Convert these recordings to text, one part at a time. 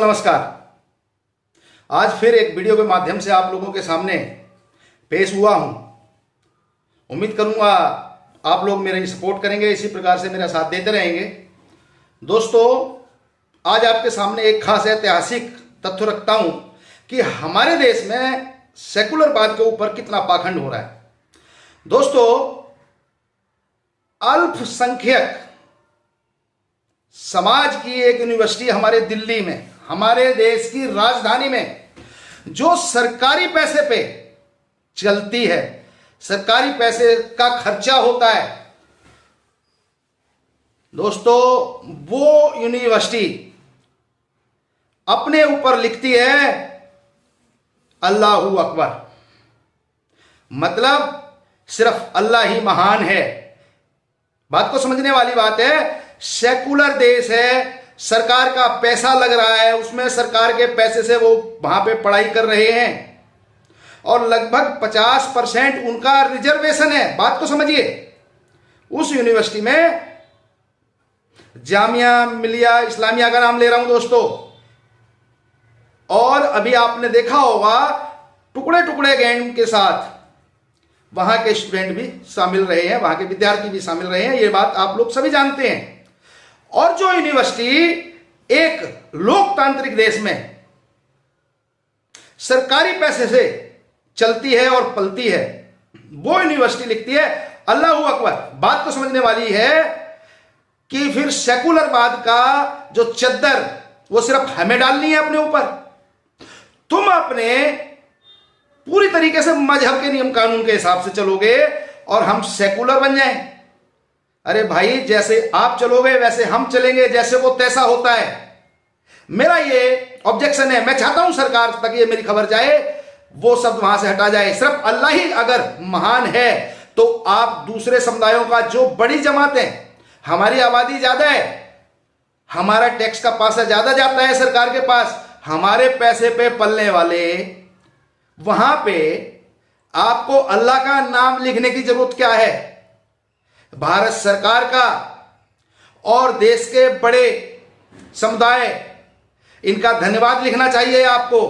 नमस्कार। आज फिर एक वीडियो के माध्यम से आप लोगों के सामने पेश हुआ हूं। उम्मीद करूंगा आप लोग मेरी सपोर्ट करेंगे, इसी प्रकार से मेरा साथ देते रहेंगे। दोस्तों, आज आपके सामने एक खास ऐतिहासिक तथ्य रखता हूं कि हमारे देश में सेकुलरवाद के ऊपर कितना पाखंड हो रहा है। दोस्तों, अल्पसंख्यक समाज की एक यूनिवर्सिटी हमारे दिल्ली में, हमारे देश की राजधानी में, जो सरकारी पैसे पे चलती है, सरकारी पैसे का खर्चा होता है, दोस्तों वो यूनिवर्सिटी अपने ऊपर लिखती है अल्लाहू अकबर। मतलब सिर्फ अल्लाह ही महान है। बात को समझने वाली बात है। सेकुलर देश है, सरकार का पैसा लग रहा है, उसमें सरकार के पैसे से वो वहां पे पढ़ाई कर रहे हैं और लगभग 50% उनका रिजर्वेशन है। बात को समझिए। उस यूनिवर्सिटी में जामिया मिलिया इस्लामिया का नाम ले रहा हूं दोस्तों, और अभी आपने देखा होगा टुकड़े टुकड़े गैंग के साथ वहां के स्टूडेंट भी शामिल रहे हैं, वहां के विद्यार्थी भी शामिल रहे हैं। ये बात आप लोग सभी जानते हैं। और जो यूनिवर्सिटी एक लोकतांत्रिक देश में सरकारी पैसे से चलती है और पलती है, वो यूनिवर्सिटी लिखती है अल्लाहू अकबर। बात को समझने वाली है कि फिर सेकुलरवाद का जो चद्दर वो सिर्फ हमें डालनी है अपने ऊपर। तुम अपने पूरी तरीके से मजहब के नियम कानून के हिसाब से चलोगे और हम सेकुलर बन जाएं। अरे भाई, जैसे आप चलोगे वैसे हम चलेंगे, जैसे वो तैसा होता है। मेरा ये ऑब्जेक्शन है। मैं चाहता हूं सरकार तक ये मेरी खबर जाए, वो शब्द वहां से हटा जाए। सिर्फ अल्लाह ही अगर महान है तो आप दूसरे समुदायों का जो बड़ी जमात है, हमारी आबादी ज्यादा है, हमारा टैक्स का पैसा ज्यादा जाता है सरकार के पास, हमारे पैसे पे पलने वाले, वहां पे आपको अल्लाह का नाम लिखने की जरूरत क्या है? भारत सरकार का और देश के बड़े समुदाय, इनका धन्यवाद लिखना चाहिए आपको।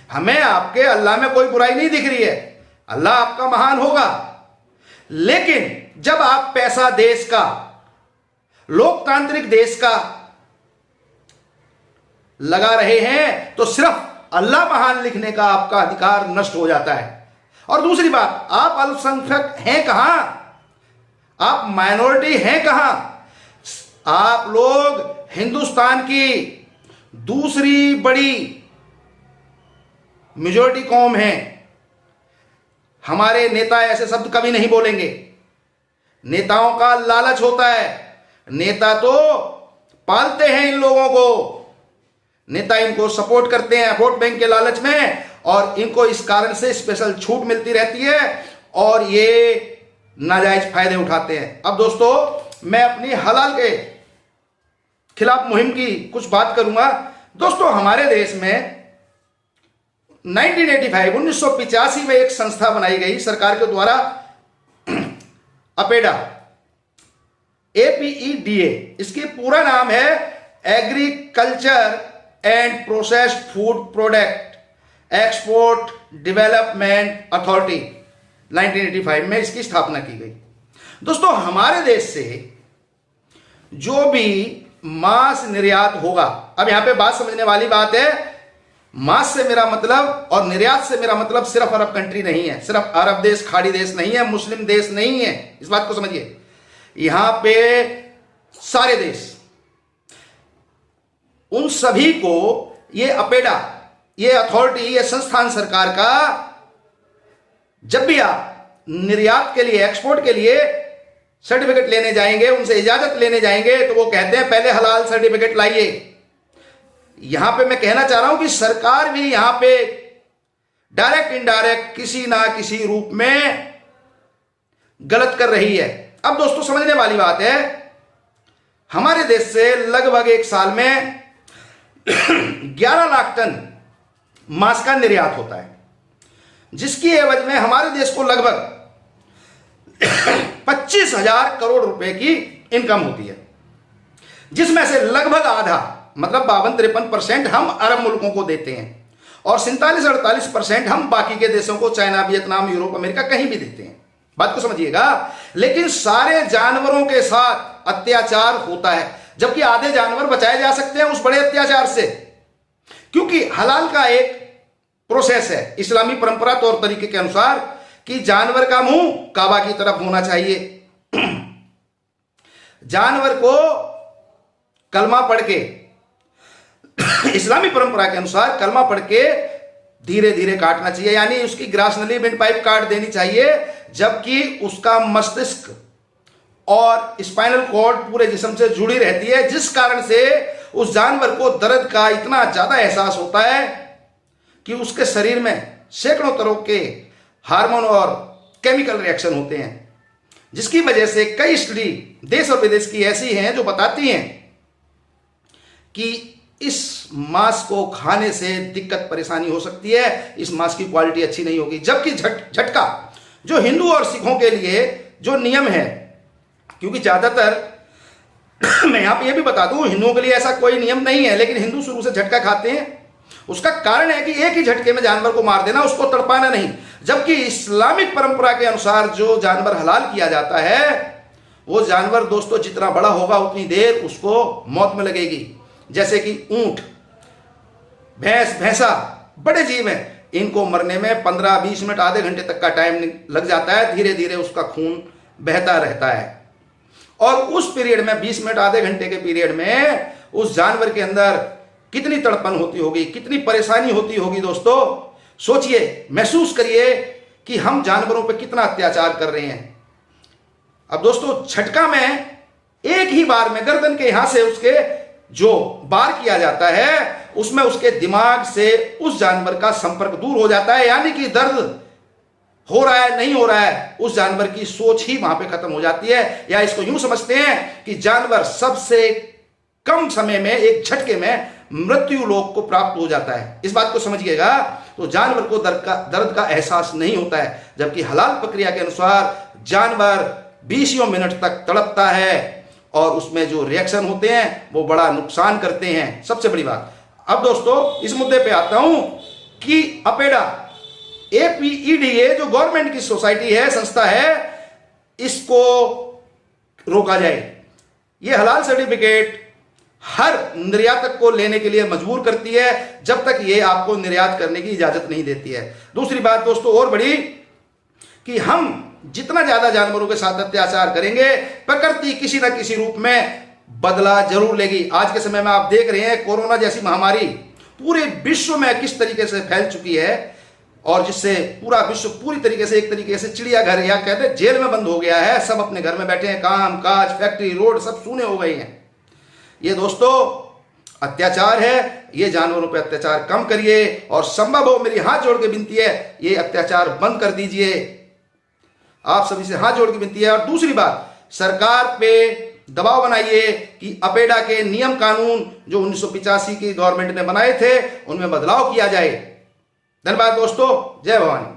हमें आपके अल्लाह में कोई बुराई नहीं दिख रही है, अल्लाह आपका महान होगा। लेकिन जब आप पैसा देश का, लोकतांत्रिक देश का लगा रहे हैं तो सिर्फ अल्लाह महान लिखने का आपका अधिकार नष्ट हो जाता है। और दूसरी बात, आप अल्पसंख्यक हैं कहां? आप माइनॉरिटी हैं कहां? आप लोग हिंदुस्तान की दूसरी बड़ी मेजॉरिटी कौम हैं। हमारे नेता ऐसे शब्द कभी नहीं बोलेंगे। नेताओं का लालच होता है। नेता तो पालते हैं इन लोगों को, नेता इनको सपोर्ट करते हैं वोट बैंक के लालच में, और इनको इस कारण से स्पेशल छूट मिलती रहती है और ये नाजायज फायदे उठाते हैं। अब दोस्तों, मैं अपनी हलाल के खिलाफ मुहिम की कुछ बात करूंगा। दोस्तों, हमारे देश में 1985 में एक संस्था बनाई गई सरकार के द्वारा, अपेडा, APEDA। इसकी पूरा नाम है agriculture and processed food product export development authority. 1985 में इसकी स्थापना की गई। दोस्तों, हमारे देश से जो भी मांस निर्यात होगा, अब यहां पे बात समझने वाली बात है, मांस से मेरा मतलब और निर्यात से मेरा मतलब सिर्फ अरब कंट्री नहीं है, सिर्फ अरब देश, खाड़ी देश नहीं है, मुस्लिम देश नहीं है। इस बात को समझिए। यहां पे सारे देश, उन सभी को ये अपेडा, ये अथॉरिटी, ये संस्थान सरकार का, जब भी आप निर्यात के लिए, एक्सपोर्ट के लिए सर्टिफिकेट लेने जाएंगे, उनसे इजाजत लेने जाएंगे, तो वो कहते हैं पहले हलाल सर्टिफिकेट लाइए। यहां पे मैं कहना चाह रहा हूं कि सरकार भी यहां पे डायरेक्ट इनडायरेक्ट किसी ना किसी रूप में गलत कर रही है। अब दोस्तों, समझने वाली बात है, हमारे देश से लगभग एक साल में 11 लाख टन मांस का निर्यात होता है, जिसकी एवज में हमारे देश को लगभग 25,000 करोड़ रुपए की इनकम होती है, जिसमें से लगभग आधा मतलब 52-53% हम अरब मुल्कों को देते हैं और 47-48% हम बाकी के देशों को, चाइना, वियतनाम, यूरोप, अमेरिका, कहीं भी देते हैं। बात को समझिएगा। लेकिन सारे जानवरों के साथ अत्याचार होता है, जबकि आधे जानवर बचाए जा सकते हैं उस बड़े अत्याचार से, क्योंकि हलाल का एक प्रोसेस है इस्लामी परंपरा तौर तरीके के अनुसार कि जानवर का मुंह काबा की तरफ होना चाहिए। जानवर को कलमा पढ़ के, इस्लामी परंपरा के अनुसार कलमा पढ़ के धीरे धीरे काटना चाहिए, यानी उसकी ग्रासनली विंड पाइप काट देनी चाहिए, जबकि उसका मस्तिष्क और स्पाइनल कॉर्ड पूरे जिस्म से जुड़ी रहती है, जिस कारण से उस जानवर को दर्द का इतना ज्यादा एहसास होता है कि उसके शरीर में सैकड़ों तरह के हार्मोन और केमिकल रिएक्शन होते हैं, जिसकी वजह से कई स्टडी देश और विदेश की ऐसी हैं जो बताती हैं कि इस मांस को खाने से दिक्कत परेशानी हो सकती है, इस मांस की क्वालिटी अच्छी नहीं होगी। जबकि झटका जो हिंदू और सिखों के लिए जो नियम है, क्योंकि ज्यादातर मैं यहां पे ये भी बता दूं, हिंदुओं के लिए ऐसा कोई नियम नहीं है, लेकिन हिंदू शुरू से झटका खाते हैं। उसका कारण है कि एक ही झटके में जानवर को मार देना, उसको तड़पाना नहीं। जबकि इस्लामिक परंपरा के अनुसार जो जानवर हलाल किया जाता है, वो जानवर दोस्तों जितना बड़ा होगा उतनी देर उसको मौत में लगेगी। जैसे कि ऊंट, भैंस, भैंसा बड़े जीव हैं, इनको मरने में 15-20 मिनट, आधे घंटे तक का टाइम लग जाता है। धीरे धीरे उसका खून बहता रहता है और उस पीरियड में 20 मिनट, आधे घंटे के पीरियड में उस जानवर के अंदर कितनी तड़पन होती होगी, कितनी परेशानी होती होगी। दोस्तों सोचिए, महसूस करिए कि हम जानवरों पर कितना अत्याचार कर रहे हैं। अब दोस्तों झटका में एक ही बार में गर्दन के यहां से उसके जो बार किया जाता है, उसमें उसके दिमाग से उस जानवर का संपर्क दूर हो जाता है, यानी कि दर्द हो रहा है नहीं हो रहा है, उस जानवर की सोच ही वहां पे खत्म हो जाती है। या इसको यूं समझते हैं कि जानवर सबसे कम समय में एक झटके में मृत्यु लोक को प्राप्त हो जाता है। इस बात को समझिएगा। तो जानवर को दर्द का एहसास नहीं होता है, जबकि हलाल प्रक्रिया के अनुसार जानवर 20 मिनट तक तड़पता है और उसमें जो रिएक्शन होते हैं वो बड़ा नुकसान करते हैं। सबसे बड़ी बात, अब दोस्तों इस मुद्दे पे आता हूं कि अपेडा, APEDA जो गवर्नमेंट की सोसाइटी है, संस्था है, इसको रोका जाए। ये हलाल सर्टिफिकेट हर निर्यातक को लेने के लिए मजबूर करती है, जब तक ये आपको निर्यात करने की इजाजत नहीं देती है। दूसरी बात दोस्तों और बड़ी, कि हम जितना ज्यादा जानवरों के साथ अत्याचार करेंगे, प्रकृति किसी ना किसी रूप में बदला जरूर लेगी। आज के समय में आप देख रहे हैं कोरोना जैसी महामारी पूरे विश्व में किस तरीके से फैल चुकी है, और जिससे पूरा विश्व पूरी तरीके से, एक तरीके से चिड़ियाघर या कहते हैं जेल में बंद हो गया है। सब अपने घर में बैठे हैं, काम काज, फैक्ट्री, रोड सब सूने हो गई हैं। ये दोस्तों अत्याचार है, ये जानवरों पर अत्याचार कम करिए, और संभव हो मेरी हाथ जोड़ के विनती है, ये अत्याचार बंद कर दीजिए। आप सभी से हाथ जोड़ के विनती है। और दूसरी बात, सरकार पे दबाव बनाइए कि अपेडा के नियम कानून जो 1985 की गवर्नमेंट ने बनाए थे, उनमें बदलाव किया जाए। धन्यवाद दोस्तों, जय भवानी।